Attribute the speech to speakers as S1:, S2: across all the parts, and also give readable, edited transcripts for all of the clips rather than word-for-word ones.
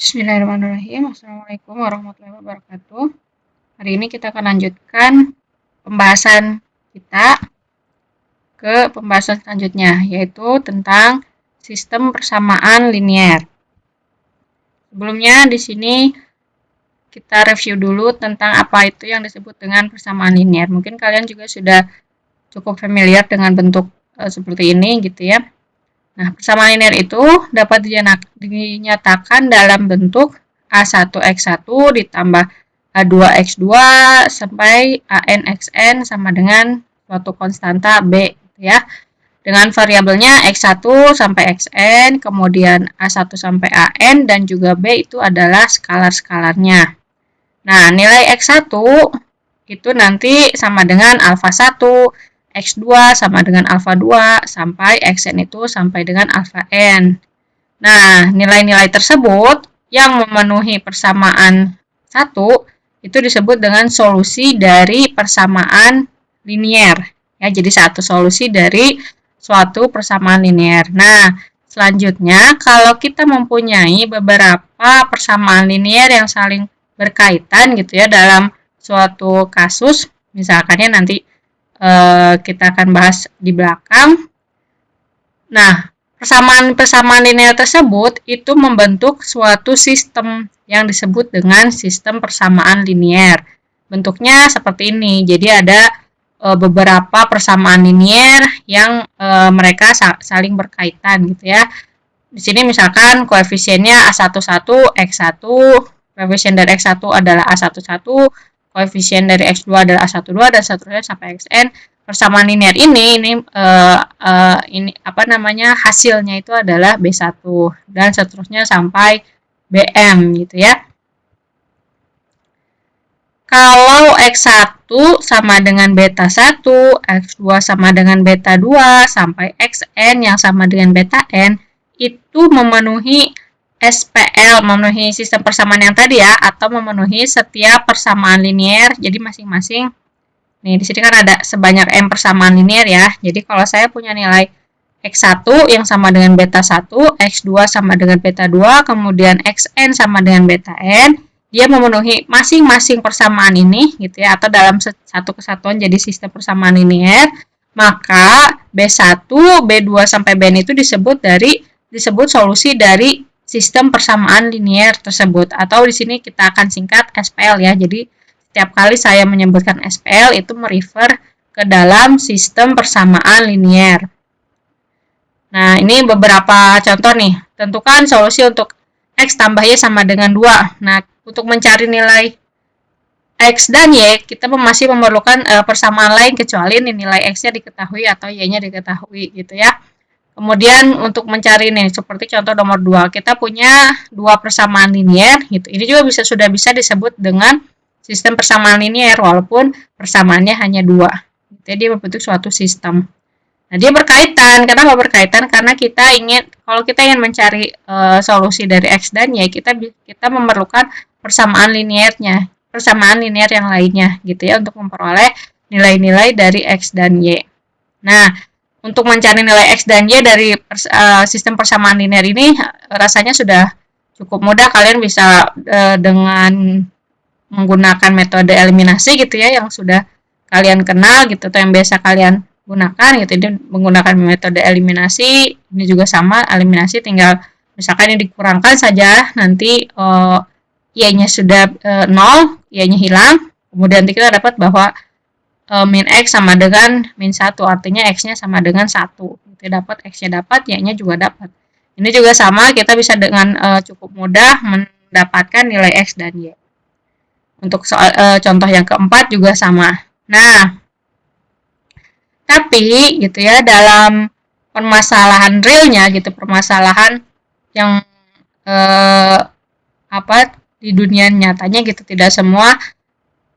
S1: Bismillahirrahmanirrahim. Assalamualaikum warahmatullahi wabarakatuh. Hari ini kita akan lanjutkan pembahasan kita ke pembahasan selanjutnya, yaitu tentang sistem persamaan linier. Sebelumnya di sini kita review dulu tentang apa itu yang disebut dengan persamaan linier. Mungkin kalian juga sudah cukup familiar dengan bentuk seperti ini gitu ya. Nah, persamaan linier itu dapat dinyatakan dalam bentuk A1X1 ditambah A2X2 sampai ANXN sama dengan suatu konstanta B gitu ya. Dengan variabelnya X1 sampai Xn, kemudian A1 sampai AN, dan juga B itu adalah skalar-skalarnya. Nah, nilai X1 itu nanti sama dengan alfa 1, X2 sama dengan alfa 2, sampai Xn itu sampai dengan alfa n. Nah, nilai-nilai tersebut yang memenuhi persamaan 1 itu disebut dengan solusi dari persamaan linier. Ya, jadi satu solusi dari suatu persamaan linier. Nah, selanjutnya kalau kita mempunyai beberapa persamaan linier yang saling berkaitan gitu ya dalam suatu kasus, misalkannya nanti kita akan bahas di belakang. Nah, persamaan-persamaan linear tersebut itu membentuk suatu sistem yang disebut dengan sistem persamaan linier. Bentuknya seperti ini. Jadi ada beberapa persamaan linier yang mereka saling berkaitan gitu ya. Di sini misalkan koefisiennya A11, X1, koefisien dari X1 adalah A11, koefisien dari X2 adalah A12 dan seterusnya sampai Xn. Persamaan linier ini hasilnya itu adalah B1 dan seterusnya sampai Bm gitu ya. Kalau X1 sama dengan beta 1, X2 sama dengan beta 2 sampai Xn yang sama dengan beta n itu memenuhi SPL, memenuhi sistem persamaan yang tadi ya, atau memenuhi setiap persamaan linier. Jadi masing-masing, nih di sini kan ada sebanyak M persamaan linier ya. Jadi kalau saya punya nilai X1 yang sama dengan beta 1, X2 sama dengan beta 2, kemudian Xn sama dengan beta n, dia memenuhi masing-masing persamaan ini gitu ya, atau dalam satu kesatuan jadi sistem persamaan linier, maka B1, B2 sampai Bn itu disebut solusi dari sistem persamaan linier tersebut, atau di sini kita akan singkat SPL ya. Jadi setiap kali saya menyebutkan SPL itu merefer ke dalam sistem persamaan linier. Nah, ini beberapa contoh nih. Tentukan solusi untuk X tambah Y sama dengan 2. Nah, untuk mencari nilai X dan Y, kita masih memerlukan persamaan lain kecuali nilai X-nya diketahui atau Y-nya diketahui gitu ya. Kemudian untuk mencari nih, seperti contoh nomor 2, kita punya dua persamaan linier gitu. Ini juga sudah bisa disebut dengan sistem persamaan linier walaupun persamaannya hanya 2. Jadi membentuk suatu sistem. Nah, dia berkaitan. Kenapa berkaitan? Karena kalau kita ingin mencari solusi dari X dan Y, kita memerlukan persamaan linier yang lainnya gitu ya untuk memperoleh nilai-nilai dari X dan Y. Nah, untuk mencari nilai X dan Y dari sistem persamaan linier ini rasanya sudah cukup mudah. Kalian bisa dengan menggunakan metode eliminasi gitu ya, yang sudah kalian kenal gitu, atau yang biasa kalian gunakan gitu. Ini menggunakan metode eliminasi, ini juga sama, eliminasi tinggal misalkan ini dikurangkan saja, nanti Y-nya sudah 0, Y-nya hilang, kemudian kita dapat bahwa min X sama dengan min 1, artinya X-nya sama dengan 1. Kita dapat X-nya dapat, Y-nya juga dapat. Ini juga sama, kita bisa dengan cukup mudah mendapatkan nilai X dan Y. Untuk contoh yang keempat juga sama. Nah, tapi gitu ya, dalam permasalahan realnya gitu, permasalahan yang di dunia nyatanya gitu, tidak semua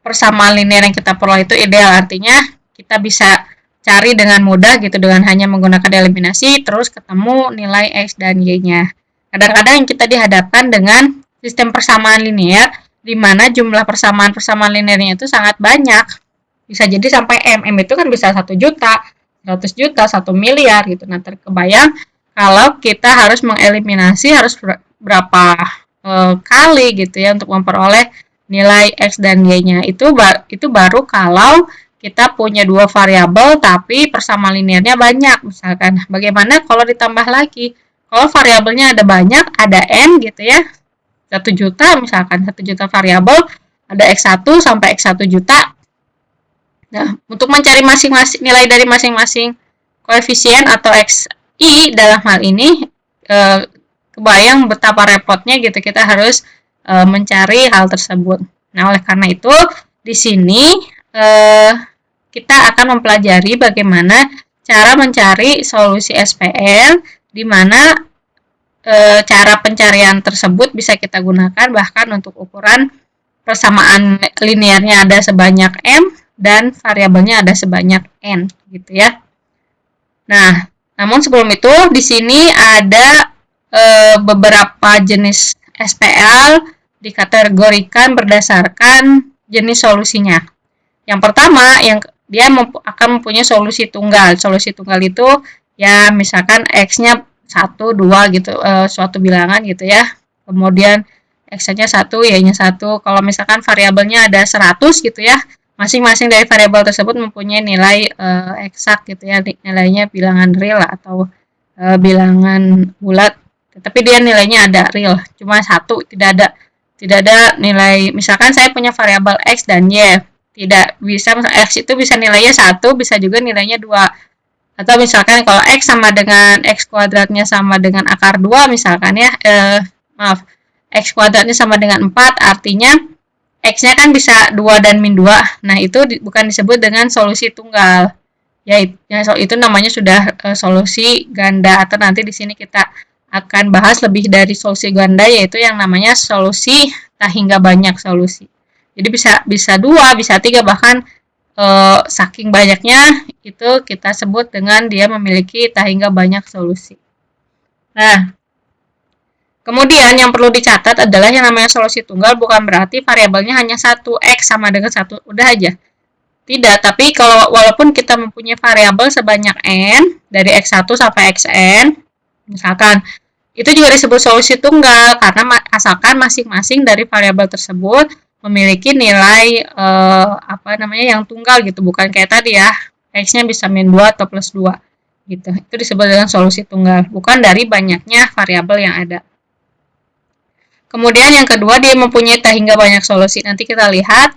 S1: persamaan linier yang kita peroleh itu ideal. Artinya kita bisa cari dengan mudah gitu dengan hanya menggunakan eliminasi terus ketemu nilai X dan Y-nya. Kadang-kadang kita dihadapkan dengan sistem persamaan linier di mana jumlah persamaan liniernya itu sangat banyak. Bisa jadi sampai M itu kan bisa 1 juta, 100 juta, 1 miliar gitu. Nah, terkebayang kalau kita harus mengeliminasi harus berapa kali gitu ya untuk memperoleh nilai X dan Y-nya. Itu baru kalau kita punya dua variabel tapi persamaan linearnya banyak misalkan. Bagaimana kalau ditambah lagi? Kalau variabelnya ada banyak, ada N gitu ya, 1 juta misalkan, 1 juta variabel, ada X1 sampai X1 juta. Nah, untuk mencari masing-masing nilai dari masing-masing koefisien atau XI dalam hal ini, kebayang betapa repotnya gitu kita harus mencari hal tersebut. Nah, oleh karena itu, di sini kita akan mempelajari bagaimana cara mencari solusi SPL, di mana cara pencarian tersebut bisa kita gunakan bahkan untuk ukuran persamaan linearnya ada sebanyak M dan variabelnya ada sebanyak N gitu ya. Nah, namun sebelum itu di sini ada beberapa jenis SPL dikategorikan berdasarkan jenis solusinya. Yang pertama, yang dia akan mempunyai solusi tunggal. Solusi tunggal itu ya misalkan X-nya 1, 2 gitu, suatu bilangan gitu ya. Kemudian X-nya 1, Y-nya 1. Kalau misalkan variabelnya ada 100 gitu ya, masing-masing dari variabel tersebut mempunyai nilai eksak gitu ya, nilainya bilangan real atau bilangan bulat. Tapi dia nilainya ada real, cuma 1, tidak ada nilai. Misalkan saya punya variabel X dan Y, tidak bisa, X itu bisa nilainya 1, bisa juga nilainya 2. Atau misalkan kalau X sama dengan X kuadratnya sama dengan akar 2 misalkan ya, X kuadratnya sama dengan 4, artinya X-nya kan bisa 2 dan min 2. Nah, itu bukan disebut dengan solusi tunggal. Ya, itu namanya sudah solusi ganda, atau nanti di sini kita akan bahas lebih dari solusi ganda, yaitu yang namanya solusi tak hingga banyak solusi. Jadi bisa 2, bisa 3, bahkan saking banyaknya itu kita sebut dengan dia memiliki tak hingga banyak solusi. Nah, kemudian yang perlu dicatat adalah yang namanya solusi tunggal bukan berarti variabelnya hanya 1, X sama dengan 1, udah aja. Tidak, tapi kalau walaupun kita mempunyai variabel sebanyak N, dari X1 sampai Xn, misalkan, itu juga disebut solusi tunggal, karena asalkan masing-masing dari variabel tersebut memiliki nilai yang tunggal gitu, bukan kayak tadi ya, X-nya bisa min 2 atau plus 2 gitu. Itu disebut dengan solusi tunggal, bukan dari banyaknya variabel yang ada. Kemudian yang kedua, dia mempunyai tak hingga banyak solusi. Nanti kita lihat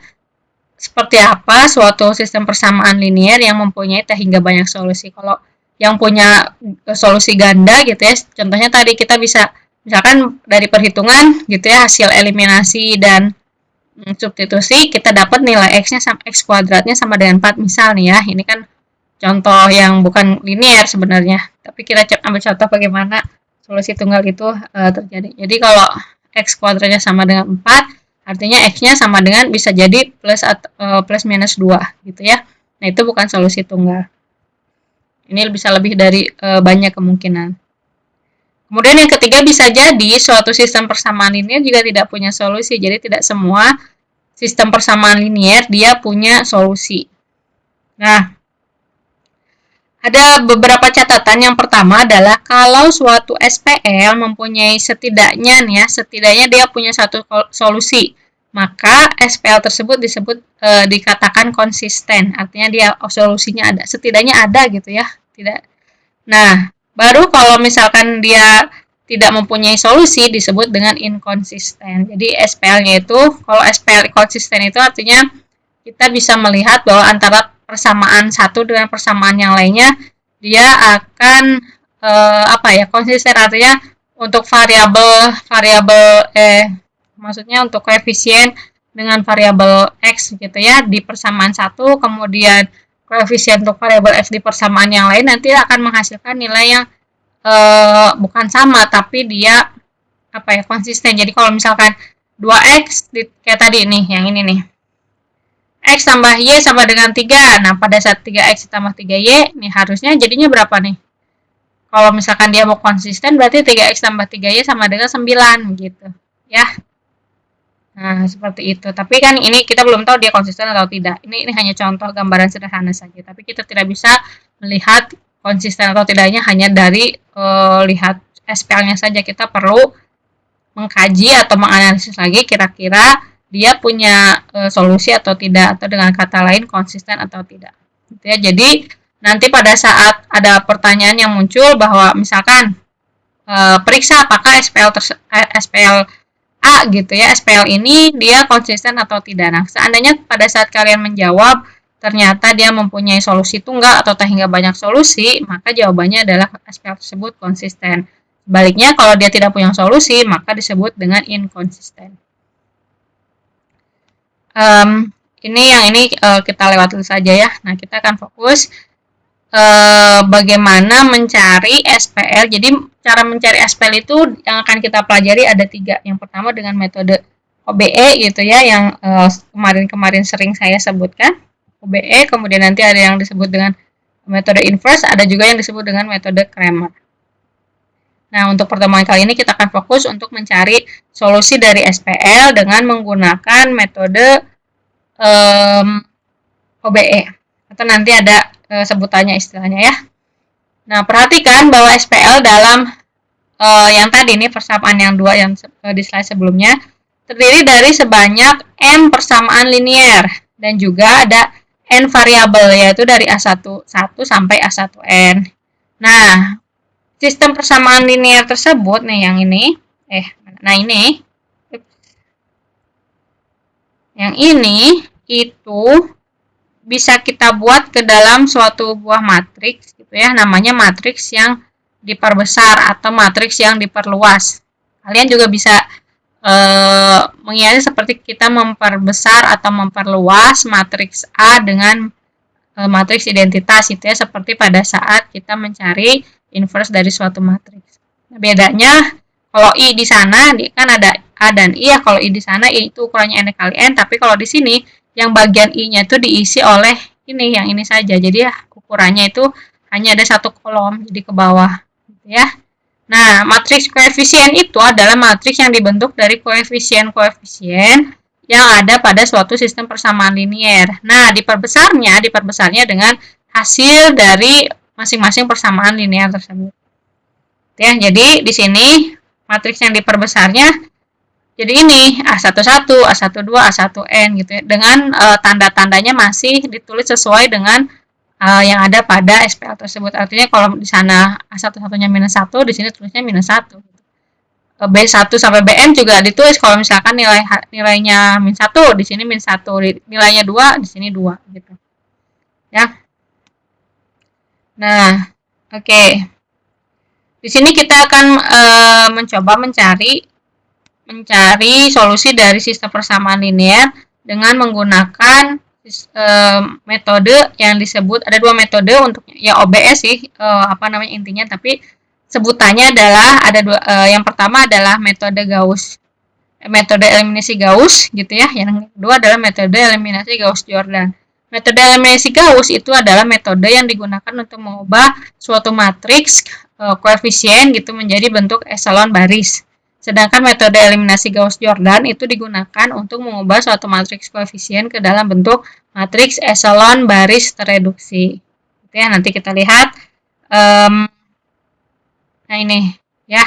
S1: seperti apa suatu sistem persamaan linear yang mempunyai tak hingga banyak solusi. Kalau yang punya solusi ganda gitu ya, contohnya tadi kita bisa misalkan dari perhitungan gitu ya, hasil eliminasi dan substitusi kita dapat nilai X-nya sama X kuadratnya sama dengan 4 misal nih ya. Ini kan contoh yang bukan linear sebenarnya, tapi kita ambil contoh bagaimana solusi tunggal itu terjadi. Jadi kalau X kuadratnya sama dengan 4, artinya X-nya sama dengan bisa jadi plus minus 2 gitu ya. Nah, itu bukan solusi tunggal. Ini bisa lebih dari banyak kemungkinan. Kemudian yang ketiga, bisa jadi suatu sistem persamaan linear juga tidak punya solusi. Jadi tidak semua sistem persamaan linear dia punya solusi. Nah, ada beberapa catatan. Yang pertama adalah kalau suatu SPL mempunyai setidaknya dia punya satu solusi, maka SPL tersebut dikatakan konsisten. Artinya dia solusinya ada, setidaknya ada gitu ya. Nah, baru kalau misalkan dia tidak mempunyai solusi disebut dengan inkonsisten. Jadi SPL-nya itu, kalau SPL konsisten itu artinya kita bisa melihat bahwa antara persamaan satu dengan persamaan yang lainnya dia akan konsisten, artinya untuk maksudnya untuk koefisien dengan variabel X gitu ya di persamaan satu, kemudian koefisien untuk variabel X di persamaan yang lain nanti akan menghasilkan nilai yang bukan sama tapi dia konsisten. Jadi kalau misalkan 2X kayak tadi nih, yang ini nih, X tambah Y sama dengan 3. Nah, pada saat 3X tambah 3Y, nih harusnya jadinya berapa nih? Kalau misalkan dia mau konsisten, berarti 3X tambah 3Y sama dengan 9 gitu ya. Nah, seperti itu. Tapi kan ini kita belum tahu dia konsisten atau tidak. Ini hanya contoh gambaran sederhana saja. Tapi kita tidak bisa melihat konsisten atau tidaknya hanya dari lihat SPL-nya saja. Kita perlu mengkaji atau menganalisis lagi kira-kira dia punya solusi atau tidak, atau dengan kata lain konsisten atau tidak. Gitu ya. Jadi nanti pada saat ada pertanyaan yang muncul bahwa misalkan periksa apakah SPL A gitu ya, SPL ini dia konsisten atau tidak. Nah, seandainya pada saat kalian menjawab ternyata dia mempunyai solusi tunggal atau hingga banyak solusi, maka jawabannya adalah SPL tersebut konsisten. Sebaliknya, kalau dia tidak punya solusi, maka disebut dengan inkonsisten. Ini kita lewat dulu saja ya. Nah, kita akan fokus bagaimana mencari SPL. Jadi, cara mencari SPL itu yang akan kita pelajari ada 3. Yang pertama dengan metode OBE gitu ya, yang kemarin-kemarin sering saya sebutkan. OBE, kemudian nanti ada yang disebut dengan metode inverse, ada juga yang disebut dengan metode Cramer. Nah, untuk pertemuan kali ini kita akan fokus untuk mencari solusi dari SPL dengan menggunakan metode OBE. Atau nanti ada sebutannya istilahnya ya. Nah, perhatikan bahwa SPL dalam yang tadi ini persamaan yang 2 yang di slide sebelumnya terdiri dari sebanyak n persamaan linear dan juga ada n variabel, yaitu dari A11 sampai A1n. Nah, sistem persamaan linear tersebut nih yang ini, yang ini itu bisa kita buat ke dalam suatu buah matriks gitu ya, namanya matriks yang diperbesar atau matriks yang diperluas. Kalian juga bisa mengingatnya seperti kita memperbesar atau memperluas matriks A dengan matriks identitas itu ya, seperti pada saat kita mencari inverse dari suatu matriks. Nah, bedanya kalau I di sana kan ada A dan I ya, kalau I di sana I itu ukurannya n kali n, tapi kalau di sini yang bagian I-nya itu diisi oleh ini, yang ini saja. Jadi ya ukurannya itu hanya ada satu kolom, jadi ke bawah gitu ya. Nah, matriks koefisien itu adalah matriks yang dibentuk dari koefisien-koefisien yang ada pada suatu sistem persamaan linier. Nah, diperbesarnya dengan hasil dari masing-masing persamaan linier tersebut. Ya, jadi di sini matriks yang diperbesarnya jadi ini A11, A12, A1n gitu ya. Dengan tanda-tandanya masih ditulis sesuai dengan yang ada pada SPL tersebut. Artinya kalau di sana A1-1-nya -1, di sini tulisnya -1. B1 sampai BN juga ditulis kalau misalkan nilainya -1, di sini -1, nilainya 2, di sini 2 gitu. Ya. Nah, oke. Di sini kita akan mencoba mencari solusi dari sistem persamaan linear dengan menggunakan metode yang disebut, ada 2 metode untuk ya OBE sih intinya, tapi sebutannya adalah ada 2. Yang pertama adalah metode Gauss, metode eliminasi Gauss gitu ya. Yang kedua adalah metode eliminasi Gauss-Jordan. Metode eliminasi Gauss itu adalah metode yang digunakan untuk mengubah suatu matriks koefisien gitu menjadi bentuk eselon baris. Sedangkan metode eliminasi Gauss-Jordan itu digunakan untuk mengubah suatu matriks koefisien ke dalam bentuk matriks eselon baris tereduksi. Gitu ya, nanti kita lihat. Nah ini ya.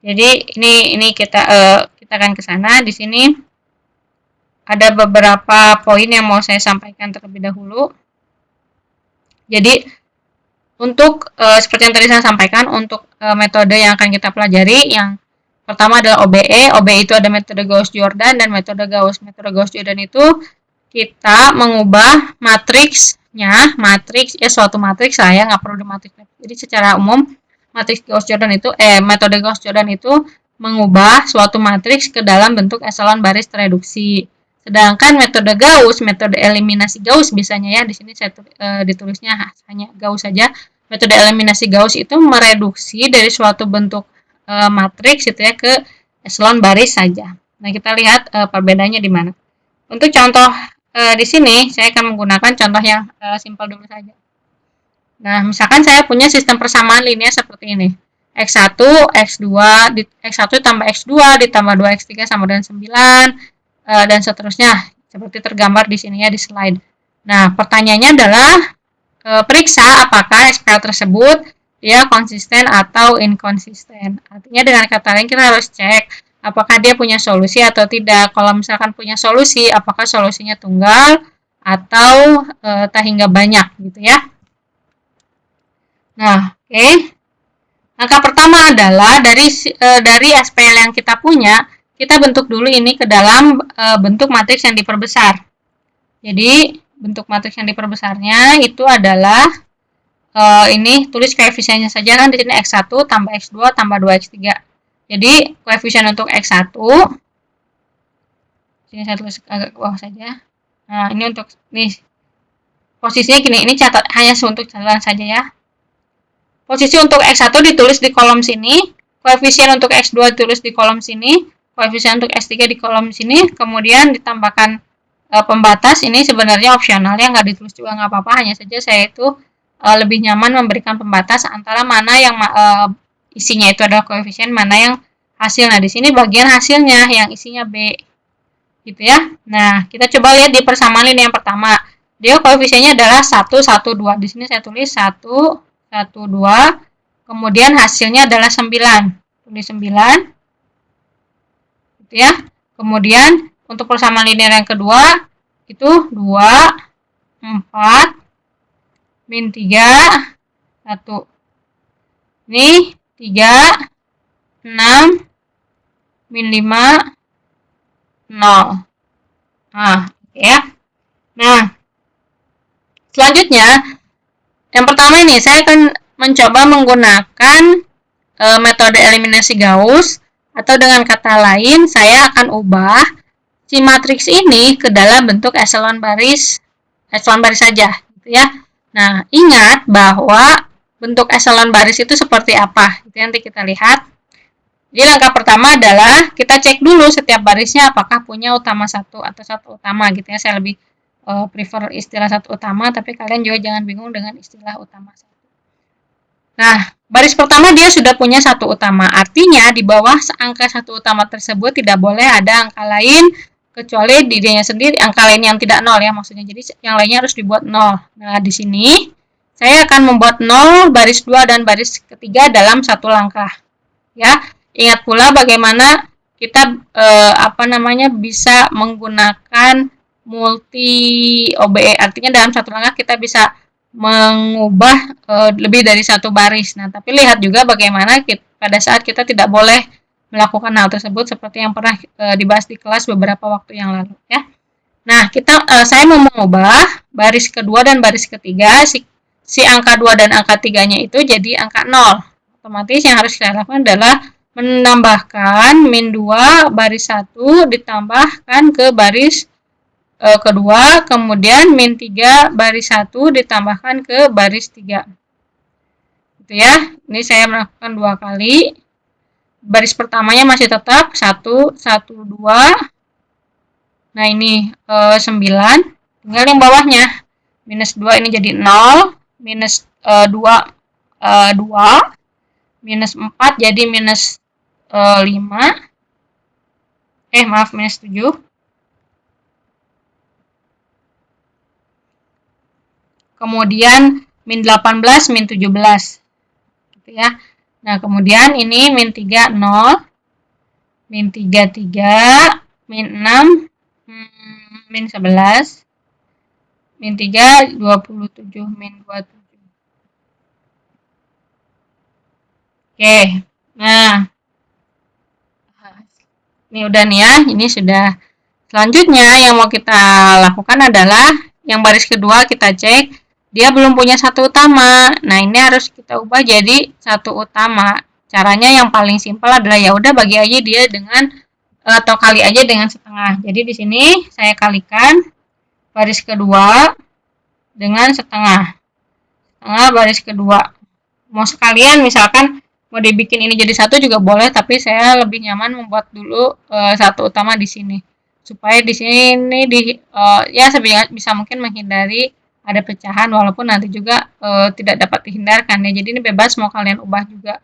S1: Jadi ini kita akan ke sana. Di sini ada beberapa poin yang mau saya sampaikan terlebih dahulu. Jadi untuk seperti yang tadi saya sampaikan, untuk metode yang akan kita pelajari, yang pertama adalah OBE. OBE itu ada metode Gauss-Jordan dan metode Gauss. Metode Gauss-Jordan itu kita mengubah matriksnya, suatu matriks saya nggak perlu di matriks. Jadi secara umum matriks Gauss-Jordan itu metode Gauss-Jordan itu mengubah suatu matriks ke dalam bentuk eselon baris tereduksi. Sedangkan metode Gauss, metode eliminasi Gauss biasanya ya, di sini saya ditulisnya hanya Gauss saja. Metode eliminasi Gauss itu mereduksi dari suatu bentuk matriks itu ya ke eselon baris saja. Nah, kita lihat perbedaannya di mana. Untuk contoh di sini saya akan menggunakan contoh yang simpel dulu saja. Nah, misalkan saya punya sistem persamaan linear seperti ini. X1, X2, X1 tambah X2 ditambah 2X3 sama dengan 9 dan seterusnya seperti tergambar di sini ya di slide. Nah, pertanyaannya adalah periksa apakah SPL tersebut dia konsisten atau inkonsisten. Artinya dengan kata lain kita harus cek apakah dia punya solusi atau tidak. Kalau misalkan punya solusi, apakah solusinya tunggal atau tak hingga banyak gitu ya. Nah, oke. Langkah pertama adalah dari SPL yang kita punya, kita bentuk dulu ini ke dalam bentuk matriks yang diperbesar. Jadi, bentuk matriks yang diperbesarnya itu adalah ini tulis koefisiennya saja kan di sini X1 tambah X2 tambah 2X3. Jadi, koefisien untuk X1 sini saya tulis agak ke bawah saja. Nah, ini untuk nih posisinya gini, ini hanya untuk catatan saja ya. Posisi untuk X1 ditulis di kolom sini, koefisien untuk X2 ditulis di kolom sini, koefisien untuk X3 di kolom sini, kemudian ditambahkan pembatas. Ini sebenarnya opsional ya, nggak ditulis juga nggak apa-apa, hanya saja saya itu lebih nyaman memberikan pembatas antara mana yang isinya itu adalah koefisien, mana yang hasil. Nah, di sini bagian hasilnya yang isinya B. Gitu ya. Nah, kita coba lihat di persamaan lini yang pertama. Dia koefisiennya adalah 1, 1, 2. Di sini saya tulis 1, 1, 2, kemudian hasilnya adalah 9. Tulis 9. Gitu ya. Kemudian untuk persamaan linear yang kedua itu 2, 4, min 3, 1. Ini 3, 6, min 5, 0. Nah, oke ya. Nah, selanjutnya yang pertama ini saya akan mencoba menggunakan metode eliminasi Gauss, atau dengan kata lain saya akan ubah si matriks ini ke dalam bentuk echelon baris saja gitu ya. Nah, ingat bahwa bentuk echelon baris itu seperti apa. Itu nanti kita lihat. Jadi langkah pertama adalah kita cek dulu setiap barisnya apakah punya utama 1 atau 1 utama gitu ya. Saya lebih prefer istilah 1 utama, tapi kalian juga jangan bingung dengan istilah utama 1. Nah, baris pertama dia sudah punya 1 utama. Artinya di bawah angka 1 utama tersebut tidak boleh ada angka lain kecuali dirinya sendiri, angka lain yang tidak 0 ya maksudnya. Jadi yang lainnya harus dibuat 0. Nah, di sini saya akan membuat 0, baris 2 dan baris ketiga dalam satu langkah. Ya, ingat pula bagaimana kita bisa menggunakan multi OBE. Artinya dalam satu langkah kita bisa mengubah lebih dari satu baris. Nah, tapi lihat juga bagaimana pada saat kita tidak boleh melakukan hal tersebut seperti yang pernah dibahas di kelas beberapa waktu yang lalu ya. Nah, saya mau mengubah baris kedua dan baris ketiga si angka 2 dan angka 3-nya itu jadi angka 0. Otomatis yang harus kita lakukan adalah menambahkan min 2 baris 1 ditambahkan ke baris kedua, kemudian min 3 baris 1 ditambahkan ke baris 3. Gitu ya. Ini saya melakukan 2 kali. Baris pertamanya masih tetap 1, 1, 2. Nah, ini 9. Tinggal yang bawahnya. Minus 2 ini jadi 0. Minus 2, 2. Minus 4 jadi minus 5. Minus 7. Kemudian min 18, min 17. Gitu ya. Nah, kemudian ini min 3, 0. Min 3, 3. Min 6, min 11. Min 3, 27. Min 27. Oke. Nah, ini udah nih ya. Ini sudah. Selanjutnya yang mau kita lakukan adalah yang baris kedua kita cek. Dia belum punya 1 utama. Nah, ini harus kita ubah jadi 1 utama. Caranya yang paling simpel adalah ya udah bagi aja dia dengan atau kali aja dengan setengah. Jadi di sini saya kalikan baris kedua dengan setengah. Setengah baris kedua. Mau sekalian misalkan mau dibikin ini jadi 1 juga boleh, tapi saya lebih nyaman membuat dulu 1 utama di sini. Supaya di sini ya bisa mungkin menghindari ada pecahan, walaupun nanti juga tidak dapat dihindarkan ya. Jadi ini bebas mau kalian ubah juga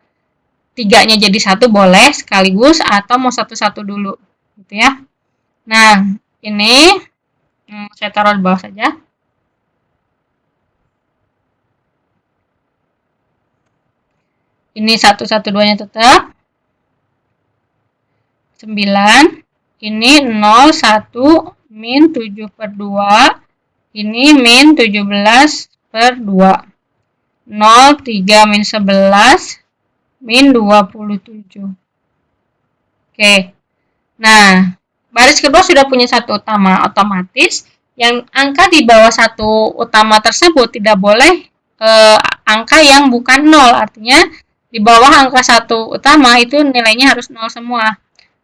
S1: 3-nya jadi 1 boleh sekaligus, atau mau 1-1 dulu gitu ya. Nah, ini saya taruh di bawah saja. Ini 1, 1, 2-nya tetap. ini 0, 1, min 7 per 2, ini min 17 per 2. 0, 3, min 11, min 27. Oke, nah, baris kedua sudah punya satu utama, otomatis yang angka di bawah satu utama tersebut tidak boleh angka yang bukan 0, artinya di bawah angka satu utama itu nilainya harus 0 semua.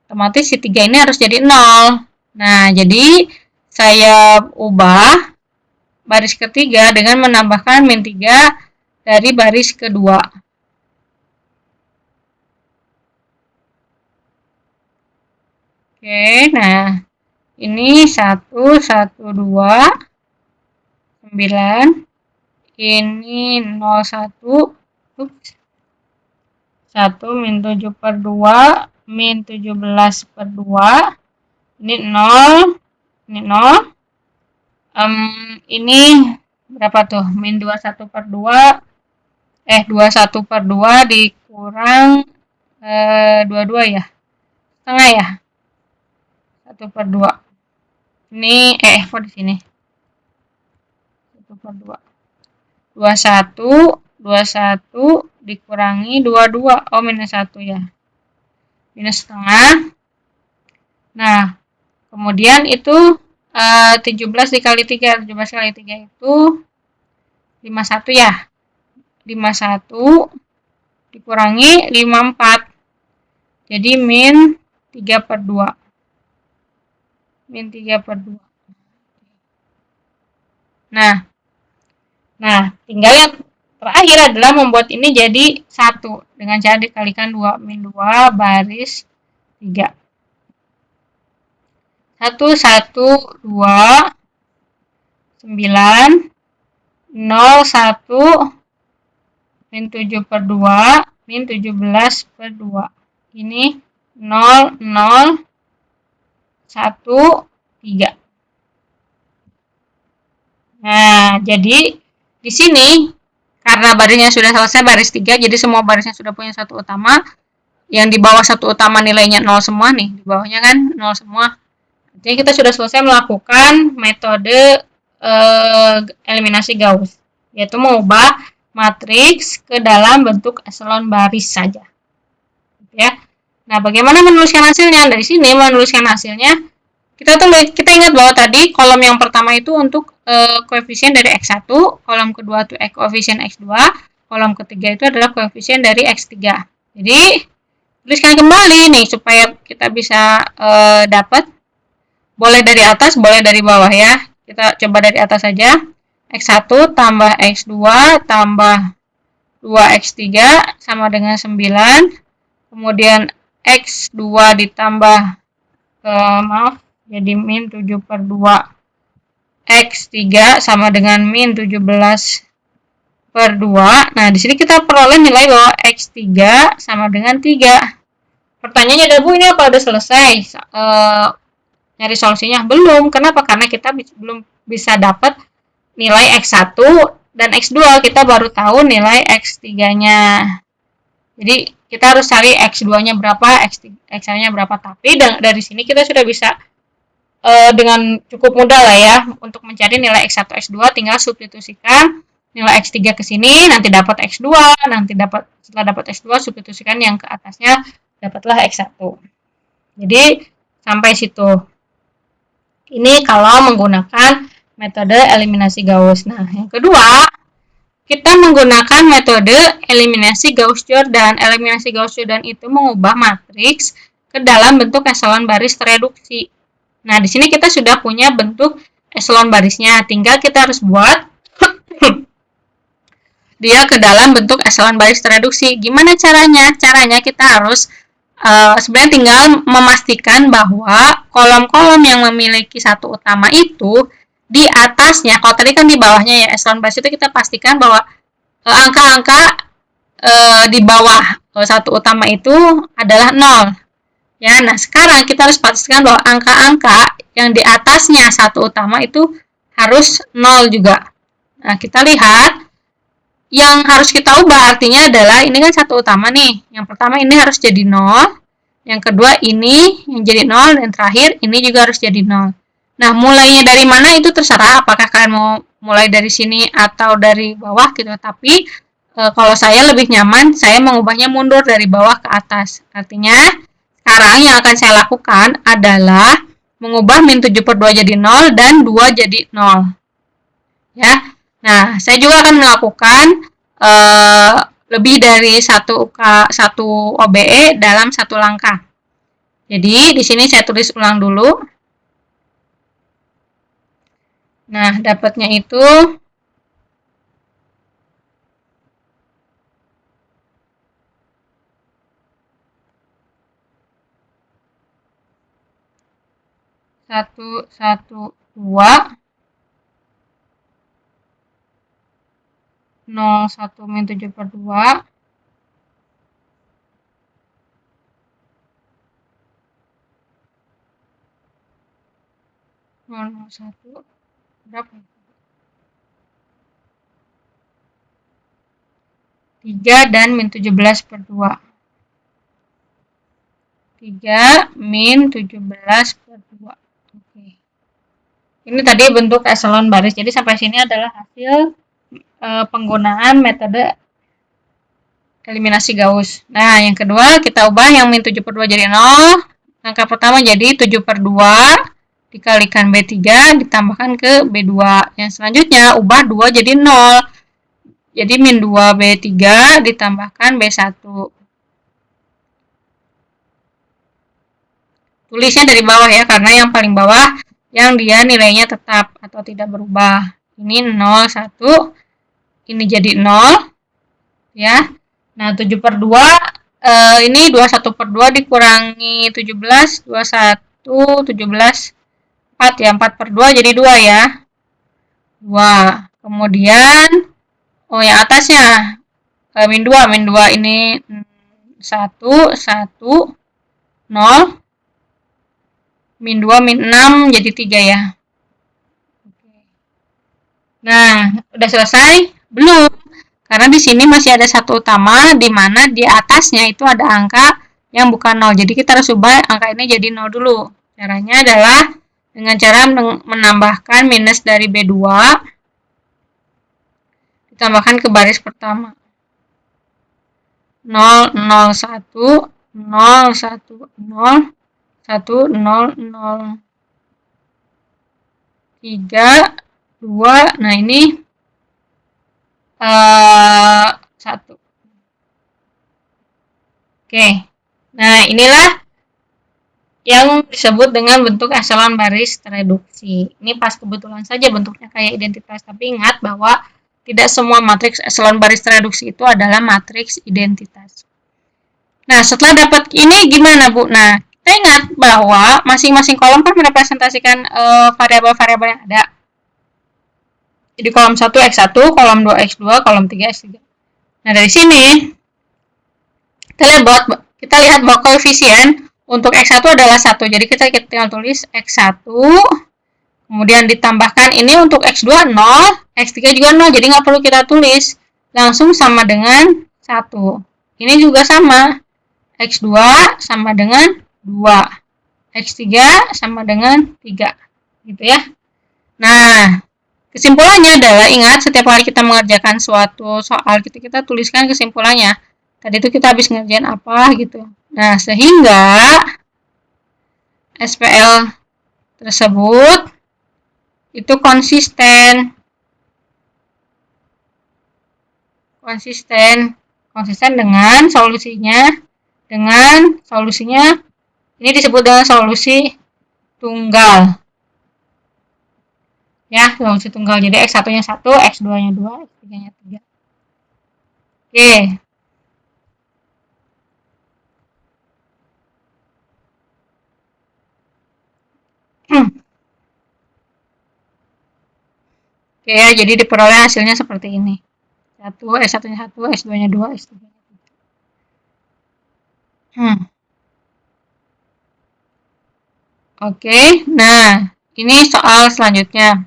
S1: Otomatis si 3 ini harus jadi 0. Nah, jadi saya ubah baris ketiga dengan menambahkan min 3 dari baris kedua. Oke, nah ini 1, 1, 2, 9, ini 0, 1, 1, min 7 per 2, min 17 per 2, ini 0, ini 0, ini berapa tuh, min 21 per 2, 21 per 2 dikurang 22 ya, setengah ya, 1 per 2, ini, kok di sini, 1 per 2, 21, 21 dikurangi 22, oh minus 1 ya, minus setengah. Nah, kemudian itu 17 dikali 3, 17 kali 3 itu 51 ya, 51 dikurangi 54, jadi min 3 per 2, min 3 per 2. Nah, tinggal yang terakhir adalah membuat ini jadi 1 dengan cara dikalikan 2, min 2 baris 3. 1, 1, 2, 9, 0, 1, min 7 per 2, min 17 per 2. Ini 0, 0, 1, 3. Nah, jadi di sini karena barisnya sudah selesai baris 3, jadi semua barisnya sudah punya satu utama. Yang di bawah satu utama nilainya 0 semua nih, di bawahnya kan 0 semua. Jadi kita sudah selesai melakukan metode eliminasi Gauss, yaitu mengubah matriks ke dalam bentuk eselon baris saja. Ya. Nah, bagaimana menuliskan hasilnya? Dari sini menuliskan hasilnya, kita ingat bahwa tadi kolom yang pertama itu untuk koefisien dari X1, kolom kedua itu koefisien X2, kolom ketiga itu adalah koefisien dari X3. Jadi, tuliskan kembali nih supaya kita bisa dapat. Boleh dari atas, boleh dari bawah ya. Kita coba dari atas saja. X1 tambah X2 tambah 2X3 sama dengan 9. Kemudian X2 ditambah, jadi min 7 per 2. X3 sama dengan min 17 per 2. Nah, di sini kita peroleh nilai bahwa X3 sama dengan 3. Pertanyaannya adalah, Bu, ini apa udah selesai? Nyari solusinya? Belum. Kenapa? Karena kita belum bisa dapat nilai X1 dan X2. Kita baru tahu nilai X3-nya. Jadi, kita harus cari X2-nya berapa, X3-nya berapa. Tapi dari sini kita sudah bisa dengan cukup mudah lah ya untuk mencari nilai X1, X2. Tinggal substitusikan nilai X3 ke sini, nanti dapat X2, setelah dapat X2 substitusikan yang ke atasnya, dapatlah X1. Jadi, sampai situ. Ini kalau menggunakan metode eliminasi Gauss. Nah, yang kedua, kita menggunakan metode eliminasi Gauss-Jordan. Eliminasi Gauss-Jordan itu mengubah matriks ke dalam bentuk eselon baris tereduksi. Nah, di sini kita sudah punya bentuk eselon barisnya. Tinggal kita harus buat dia ke dalam bentuk eselon baris tereduksi. Gimana caranya? Caranya kita harus sebenarnya tinggal memastikan bahwa kolom-kolom yang memiliki satu utama itu di atasnya, kalau tadi kan di bawahnya ya eselon baris itu, kita pastikan bahwa angka-angka di bawah satu utama itu adalah 0. Ya, nah sekarang kita harus pastikan bahwa angka-angka yang di atasnya satu utama itu harus 0 juga. Nah, kita lihat yang harus kita ubah artinya adalah ini kan satu utama nih. Yang pertama ini harus jadi 0, Yang kedua ini yang jadi 0, dan terakhir ini juga harus jadi 0. Nah, mulainya dari mana itu terserah, apakah kalian mau mulai dari sini atau dari bawah gitu. Tapi kalau saya lebih nyaman, saya mengubahnya mundur dari bawah ke atas. Artinya, sekarang yang akan saya lakukan adalah mengubah min 7/2 jadi 0 dan 2 jadi 0. Ya. Nah, saya juga akan melakukan lebih dari satu OBE dalam satu langkah. Jadi, di sini saya tulis ulang dulu. Nah, dapatnya itu satu 2 0 1 min 7/2 0 1 berapa? 3 dan min 17/2. 3 min 17/2. Oke. Ini tadi bentuk eselon baris. Jadi sampai sini adalah hasil penggunaan metode eliminasi Gauss. Nah, yang kedua kita ubah yang min 7/2 jadi 0. Langkah pertama jadi 7/2 dikalikan B3 ditambahkan ke B2. Yang selanjutnya ubah 2 jadi 0. Jadi min 2 B3 ditambahkan B1. Tulisnya dari bawah ya, karena yang paling bawah yang dia nilainya tetap atau tidak berubah. Ini 0, 1. Ini jadi 0. Ya. Nah, 7/2 ini 21/2 dikurangi 17, 21, 17, 4 ya, 4/2 jadi 2 ya. 2. Kemudian yang atasnya min 2 ini 1, 1, 0. Min 2, min 6 jadi 3 ya. Nah, udah selesai? Belum. Karena di sini masih ada satu utama, di mana di atasnya itu ada angka yang bukan 0. Jadi kita harus ubah angka ini jadi 0 dulu. Caranya adalah dengan cara menambahkan minus dari B2, ditambahkan ke baris pertama. 0, 0, 1, 0, 1, 0, 1, 0, 0, 3, 2, nah ini 1. Oke, nah inilah yang disebut dengan bentuk eselon baris tereduksi. Ini pas kebetulan saja bentuknya kayak identitas, tapi ingat bahwa tidak semua matriks eselon baris tereduksi itu adalah matriks identitas. Nah, setelah dapat ini gimana, Bu? Nah, kita ingat bahwa masing-masing kolom kan merepresentasikan variabel-variabel yang ada. Jadi kolom 1 X1, kolom 2 X2, kolom 3 X3. Nah, dari sini kita lihat bahwa koefisien untuk X1 adalah 1. Jadi kita tinggal tulis X1, kemudian ditambahkan ini untuk X2 0, X3 juga 0. Jadi nggak perlu kita tulis, langsung sama dengan 1. Ini juga sama. X2 sama dengan 2. X3 sama dengan 3. Gitu ya. Nah, kesimpulannya adalah ingat setiap kali kita mengerjakan suatu soal, kita tuliskan kesimpulannya. Tadi itu kita habis ngerjain apa gitu. Nah, sehingga SPL tersebut itu konsisten dengan solusinya ini disebut dengan solusi tunggal. Ya, solusi tunggal. Jadi X1-nya 1, X2-nya 2, X3-nya 3. Oke. Oke ya, jadi diperoleh hasilnya seperti ini. S1-nya 1, S2-nya 2, S3-nya 3. Oke, nah ini soal selanjutnya.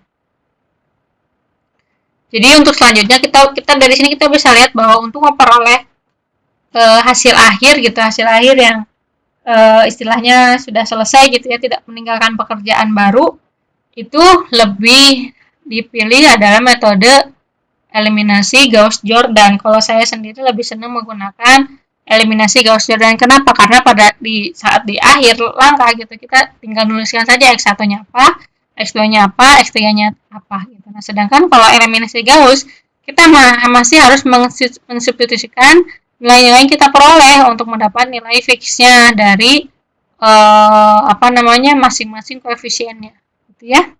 S1: Jadi untuk selanjutnya kita dari sini kita bisa lihat bahwa untuk memperoleh hasil akhir gitu, hasil akhir yang istilahnya sudah selesai gitu ya, tidak meninggalkan pekerjaan baru, itu lebih dipilih adalah metode eliminasi Gauss-Jordan. Kalau saya sendiri lebih senang menggunakan eliminasi Gauss-Jordan. Kenapa? Karena saat di akhir langkah gitu kita tinggal menuliskan saja X1-nya apa, X2-nya apa, X3-nya apa gitu. Nah, sedangkan kalau eliminasi Gauss kita masih harus mensubstitusikan nilai-nilai yang kita peroleh untuk mendapat nilai fixnya dari masing-masing koefisiennya gitu ya.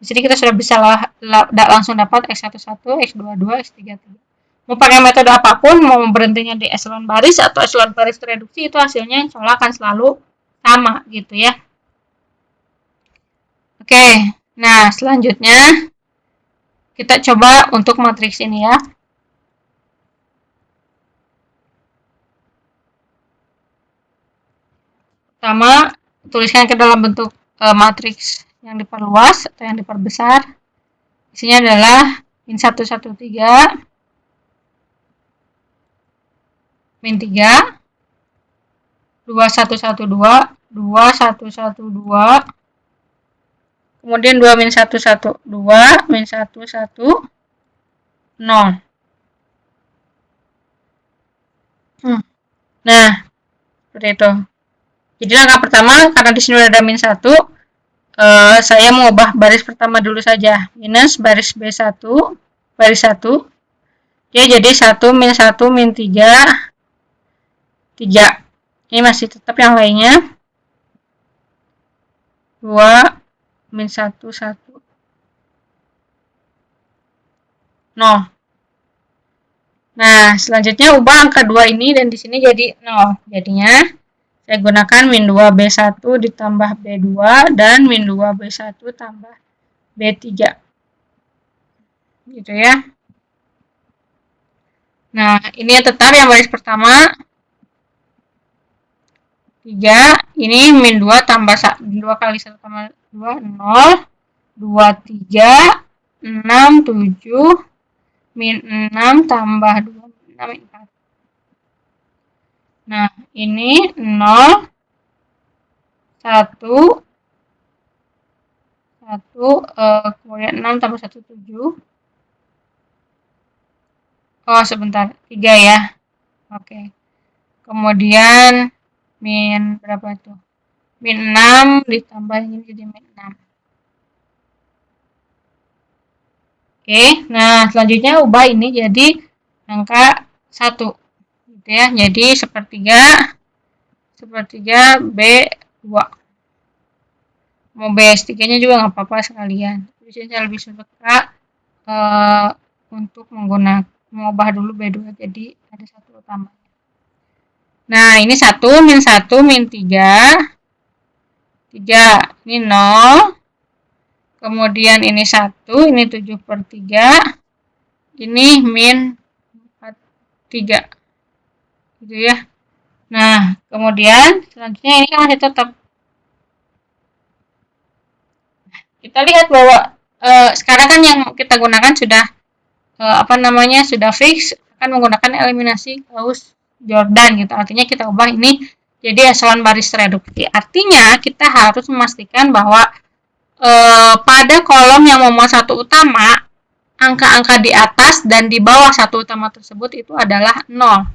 S1: Jadi kita sudah bisa langsung dapat X11, X22, X33. Mau pakai metode apapun, mau berhentinya di eselon baris atau eselon baris reduksi, itu hasilnya insya Allah akan selalu sama gitu ya. Oke, nah selanjutnya kita coba untuk matriks ini ya. Pertama, tuliskan ke dalam bentuk matriks yang diperluas atau yang diperbesar. Isinya adalah min 113, min 3, 2112, 2112, kemudian 2 min 112, min 11, 0. Nah, seperti itu. Jadi langkah pertama, karena di sini udah ada min 1, saya mengubah baris pertama dulu saja. Minus baris B1, baris 1. Dia jadi 1, min 1, min 3, 3. Ini masih tetap yang lainnya. 2, min 1, 1. 0. Nah, selanjutnya ubah angka 2 ini dan di sini jadi 0. Jadinya saya gunakan min 2 B1 ditambah B2 dan min 2 B1 tambah B3. Gitu ya. Nah, ini yang tetap yang baris pertama. 3, ini min 2 tambah 2 kali 1 tambah 2, 0. 2, 3, 6, 7, min 6 tambah 2, 6, 4. Nah, ini 0, 1, 1, kemudian 6 tambah 1, 7. Oh, sebentar, 3 ya. Oke. Kemudian min berapa itu? Min 6 ditambah ini jadi min 6. Oke, nah selanjutnya ubah ini jadi angka 1. Gitu ya. Jadi sepertiga B2. Mau B3-nya juga nggak apa-apa sekalian. Jadi saya lebih suka untuk mengubah dulu B2 jadi ada 1 utama. Nah, ini 1, min 1, min 3. 3, ini 0. Kemudian ini 1, ini 7/3. Ini min 3. Gitu ya. Nah, kemudian selanjutnya ini kan masih tetap. Kita lihat bahwa sekarang kan yang kita gunakan sudah sudah fix, akan menggunakan eliminasi Gauss-Jordan gitu. Artinya kita ubah ini jadi eselon baris reduksi. Artinya kita harus memastikan bahwa pada kolom yang memuat satu utama, angka-angka di atas dan di bawah satu utama tersebut itu adalah 0.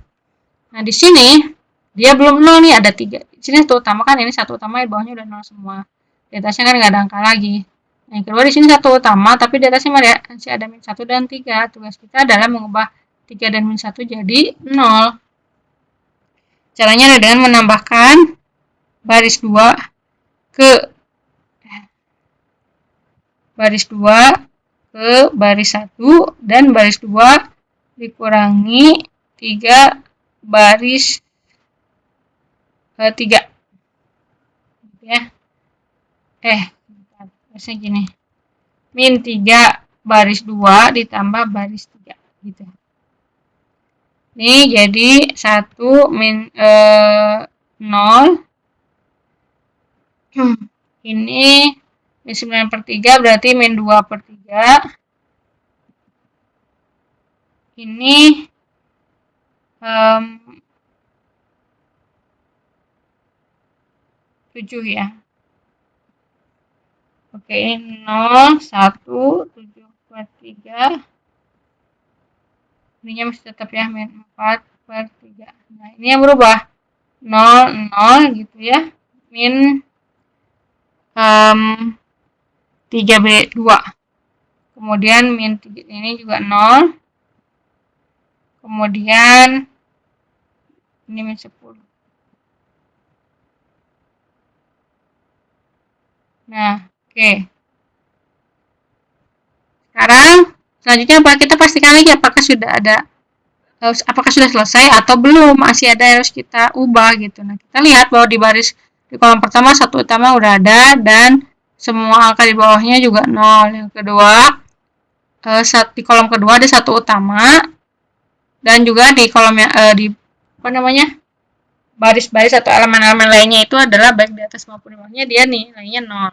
S1: Nah, di sini dia belum 0 nih, ada 3. Di sini satu utama kan, ini satu utama, di bawahnya udah 0 semua. Di atasnya kan nggak ada angka lagi. Yang kedua di sini satu utama, tapi di atasnya masih ada min 1 dan 3. Tugas kita adalah mengubah 3 dan min 1 jadi 0. Caranya adalah dengan menambahkan baris 2 ke baris 1 dan baris 2 dikurangi 3 baris 3. Ya. Harusnya gini. Min 3 baris 2 ditambah baris 3 gitu. Ini jadi 1 min 0. Ini min 9/3 berarti min 2/3. Ini 7 ya. Oke, ini 0, 1, 7 per 3. Ininya masih tetap ya, min 4 per 3. Nah, ini yang berubah. 0, 0 gitu ya. Min 3B2. Kemudian min 3 ini juga 0. Kemudian ini min 10. Nah, oke. Sekarang selanjutnya apa? Kita pastikan lagi apakah sudah selesai atau belum, masih ada yang harus kita ubah gitu. Nah, kita lihat bahwa di kolom pertama satu utama udah ada dan semua angka di bawahnya juga 0. Yang kedua, di kolom kedua ada satu utama dan juga di kolom di baris-baris atau elemen-elemen lainnya itu adalah baik di atas maupun di bawahnya dia nilainya 0.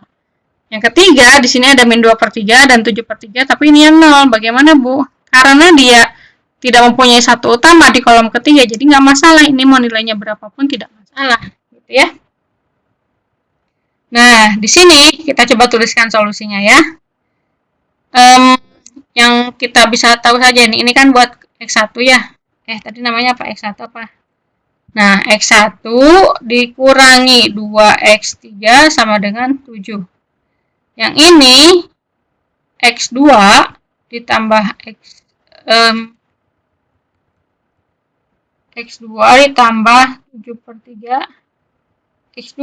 S1: Yang ketiga, di sini ada min 2 per 3 dan 7 per 3, tapi ini yang 0. Bagaimana, Bu? Karena dia tidak mempunyai satu utama di kolom ketiga, jadi nggak masalah. Ini mau nilainya berapapun tidak masalah. Gitu ya. Nah, di sini kita coba tuliskan solusinya ya. Yang kita bisa tahu saja nih, ini kan buat X1 ya. Tadi namanya apa? X1 apa? Nah, X1 dikurangi 2X3 sama dengan 7. Yang ini X2 ditambah X2 ditambah 7 per 3 X2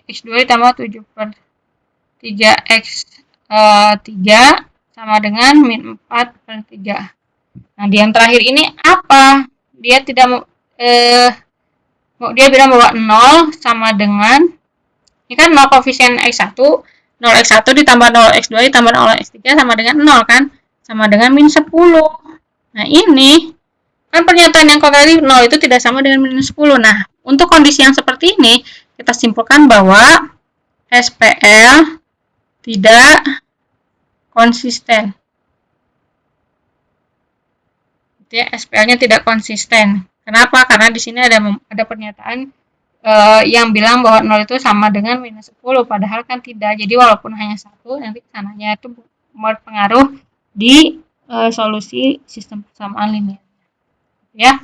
S1: X2 ditambah 7 per 3 X3 sama dengan min 4 per 3. Nah, di yang terakhir ini apa? Dia dia bilang bahwa 0 sama dengan, ini kan 0 koefisien X1, 0x1 ditambah 0x2 ditambah 0x3 sama dengan 0 kan? Sama dengan min 10. Nah, ini kan pernyataan yang tadi 0 itu tidak sama dengan min 10. Nah, untuk kondisi yang seperti ini, kita simpulkan bahwa SPL tidak konsisten. Ya, SPL-nya tidak konsisten. Kenapa? Karena di sini ada pernyataan yang bilang bahwa 0 itu sama dengan minus 10, padahal kan tidak. Jadi walaupun hanya satu, nanti sananya itu berpengaruh di solusi sistem persamaan linear. Ya.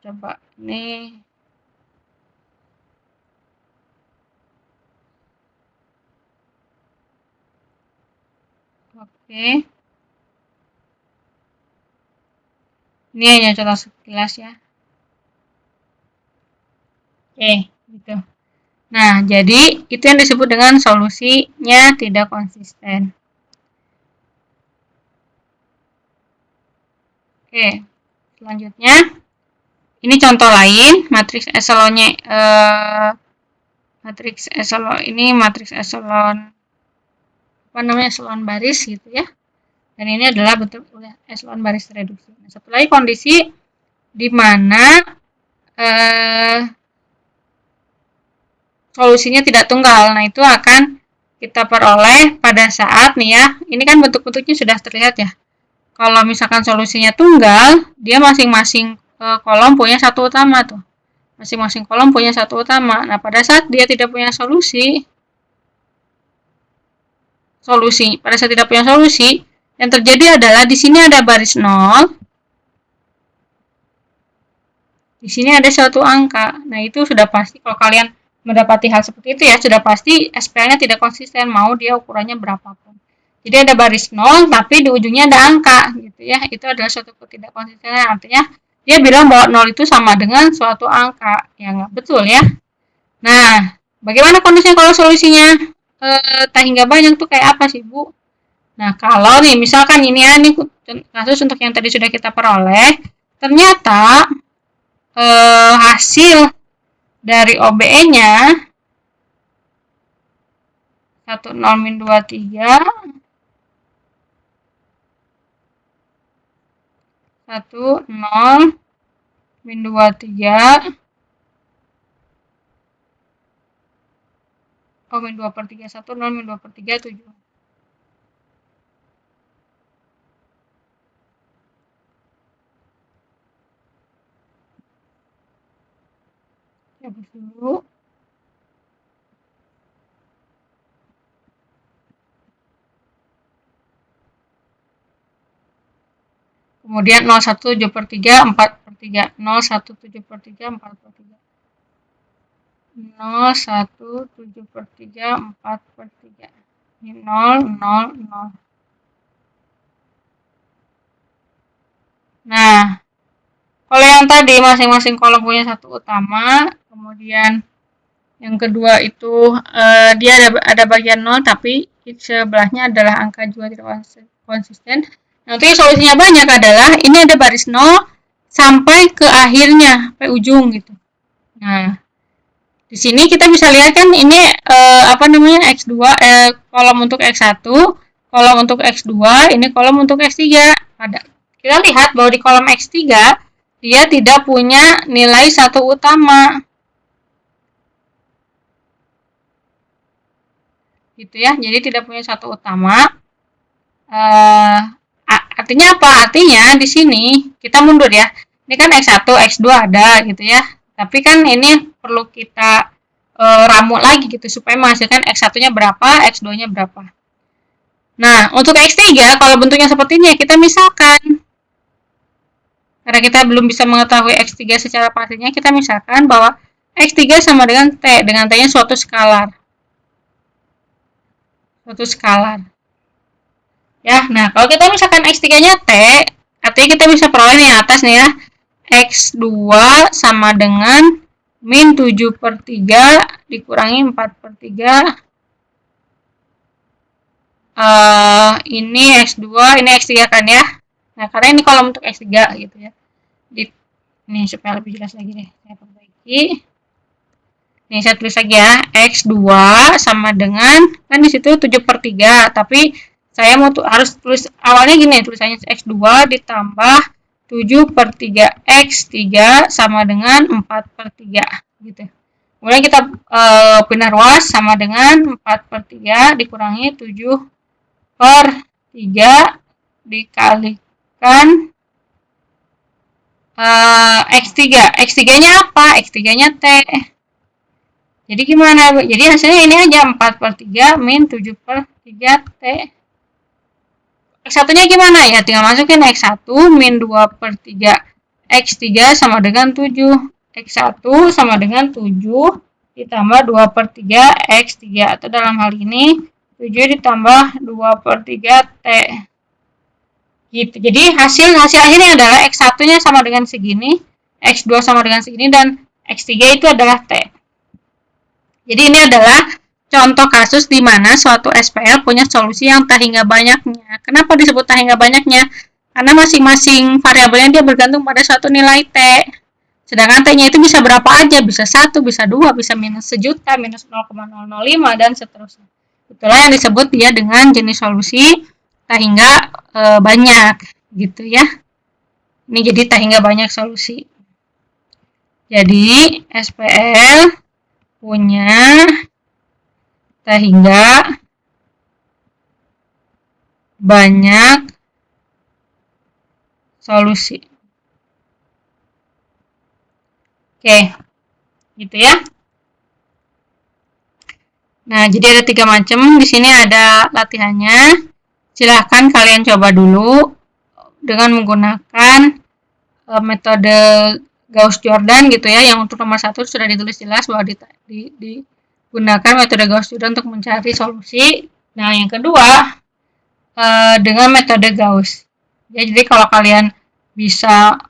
S1: Coba ini. Oke. Ini hanya contoh sekilas ya. Oke, gitu. Nah, jadi itu yang disebut dengan solusinya tidak konsisten. Oke, selanjutnya ini contoh lain, matriks eselonnya matriks eselon eselon baris gitu ya. Dan ini adalah bentuk eselon baris reduksi. Nah, satu lagi kondisi di mana solusinya tidak tunggal. Nah, itu akan kita peroleh pada saat nih ya. Ini kan bentuk-bentuknya sudah terlihat ya. Kalau misalkan solusinya tunggal, dia masing-masing kolom punya satu utama tuh. Masing-masing kolom punya satu utama. Nah, pada saat dia tidak punya solusi, pada saat tidak punya solusi, yang terjadi adalah di sini ada baris 0. Di sini ada suatu angka. Nah, itu sudah pasti kalau kalian mendapati hal seperti itu ya, sudah pasti SPL-nya tidak konsisten, mau dia ukurannya berapapun. Jadi ada baris 0, tapi di ujungnya ada angka, gitu ya. Itu adalah suatu ketidakkonsistenan. Artinya, dia bilang bahwa 0 itu sama dengan suatu angka. Ya, nggak betul ya. Nah, bagaimana kondisinya kalau solusinya tak hingga banyak tuh kayak apa sih, Bu? Nah, kalau nih, misalkan ini ya, ini kasus untuk yang tadi sudah kita peroleh, ternyata hasil dari OBE-nya 10-23 10-23 min 2 per 3, 1, 0, min 2 per 3, 7. Hapus dulu. Kemudian 0,17 per 3, 4 per 3. 0,17 per 3, 4 per 3. 0,17 per 3, 4 per 3. Ini 0, 0, 0. Nah, kalau yang tadi masing-masing kolom punya satu utama, kemudian yang kedua itu dia ada bagian 0 tapi sebelahnya adalah angka juga tidak konsisten. Nanti solusinya banyak adalah ini ada baris 0 sampai ke akhirnya, sampai ujung gitu. Nah, di sini kita bisa lihat kan ini X2 kolom untuk X1, kolom untuk X2, ini kolom untuk X3. Kita lihat bahwa di kolom X3 dia tidak punya nilai satu utama. Gitu ya. Jadi tidak punya satu utama. Artinya apa? Artinya di sini kita mundur ya. Ini kan X1, X2 ada gitu ya. Tapi kan ini perlu kita ramu lagi gitu supaya menghasilkan X1-nya berapa, X2-nya berapa. Nah, untuk X3 kalau bentuknya seperti ini kita misalkan. Karena kita belum bisa mengetahui X3 secara pastinya, kita misalkan bahwa X3 sama dengan T, dengan T-nya suatu skalar. Suatu skalar. Ya, nah kalau kita misalkan X3-nya T, artinya kita bisa peroleh nih atas nih ya. X2 sama dengan min 7 per 3 dikurangi 4 per 3. Ini X2, ini X3 kan ya. Nah, karena ini kolom untuk X3 gitu ya. Ini supaya lebih jelas lagi deh, saya perbaiki. Ini saya tulis lagi ya, X2 sama dengan, kan di situ 7 per 3, tapi saya mau harus tulis awalnya gini, tulisannya X2 ditambah 7 per 3 X3 sama dengan 4 per 3 gitu. Kemudian kita pindah ruas sama dengan 4 per 3 dikurangi 7 per 3 dikalikan X3. X3-nya apa? X3-nya T. Jadi gimana? Jadi hasilnya ini aja 4 per 3 min 7 per 3 T. X1-nya gimana? Ya tinggal masukin X1 min 2 per 3 X3 sama dengan 7. X1 sama dengan 7 ditambah 2 per 3 X3. Atau dalam hal ini 7 ditambah 2 per 3 T. Gitu. Jadi hasil akhirnya adalah X1-nya sama dengan segini, X2 sama dengan segini, dan X3 itu adalah T. Jadi ini adalah contoh kasus di mana suatu SPL punya solusi yang tak hingga banyaknya. Kenapa disebut tak hingga banyaknya? Karena masing-masing variabelnya dia bergantung pada suatu nilai T. Sedangkan T-nya itu bisa berapa aja, bisa 1, bisa 2, bisa minus sejuta, minus 0,005, dan seterusnya. Itulah yang disebut dia dengan jenis solusi tak hingga banyak gitu ya. Ini jadi tak hingga banyak solusi. Jadi SPL punya tak hingga banyak solusi. Oke, gitu ya. Nah, jadi ada 3 macam. Di sini ada latihannya. Silahkan kalian coba dulu dengan menggunakan metode Gauss-Jordan gitu ya. Yang untuk nomor 1 sudah ditulis jelas bahwa digunakan metode Gauss-Jordan untuk mencari solusi. Nah, yang kedua dengan metode Gauss. Ya, jadi kalau kalian bisa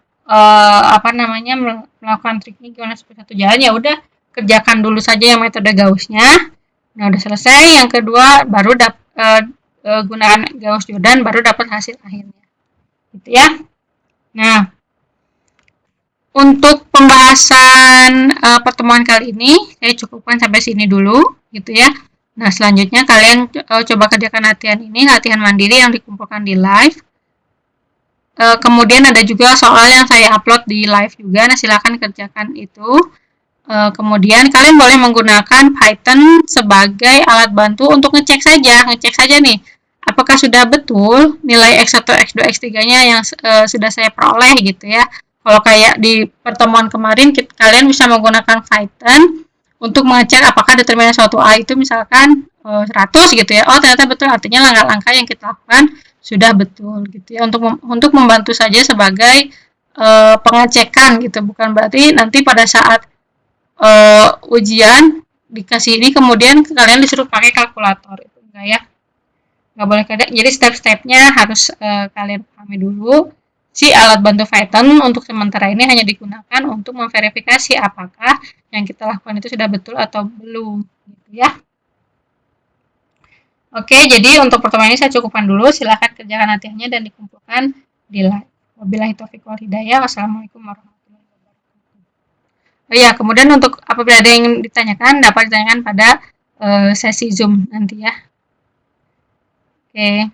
S1: melakukan triknya gimana seperti satu jalan, ya udah kerjakan dulu saja yang metode Gauss-nya. Nah, udah selesai. Yang kedua baru gunakan Gauss-Jordan baru dapat hasil akhirnya. Gitu ya. Nah, untuk pembahasan pertemuan kali ini saya cukupkan sampai sini dulu gitu ya. Nah, selanjutnya kalian coba kerjakan latihan ini, latihan mandiri yang dikumpulkan di live. Kemudian ada juga soal yang saya upload di live juga. Nah, silakan kerjakan itu. Kemudian kalian boleh menggunakan Python sebagai alat bantu untuk ngecek saja nih, apakah sudah betul nilai X1, X2, X3-nya yang sudah saya peroleh gitu ya. Kalau kayak di pertemuan kemarin, kalian bisa menggunakan Python untuk mengecek apakah determinan suatu A itu misalkan 100 gitu ya. Oh, ternyata betul, artinya langkah-langkah yang kita lakukan sudah betul gitu ya. Untuk membantu saja sebagai pengecekan gitu, bukan berarti nanti pada saat ujian dikasih ini kemudian kalian disuruh pakai kalkulator, itu enggak ya, nggak boleh kayak. Jadi step-stepnya harus kalian pahami dulu. Si alat bantu Python untuk sementara ini hanya digunakan untuk memverifikasi apakah yang kita lakukan itu sudah betul atau belum gitu ya. Oke, jadi untuk pertemuan ini saya cukupkan dulu. Silahkan kerjakan latihannya dan dikumpulkan di live. Wabillahi taufiq wal hidayah. Wassalamualaikum warahmatullahi wabarakatuh. Oh iya, kemudian untuk apabila ada yang ditanyakan, dapat ditanyakan pada sesi Zoom nanti ya. Oke.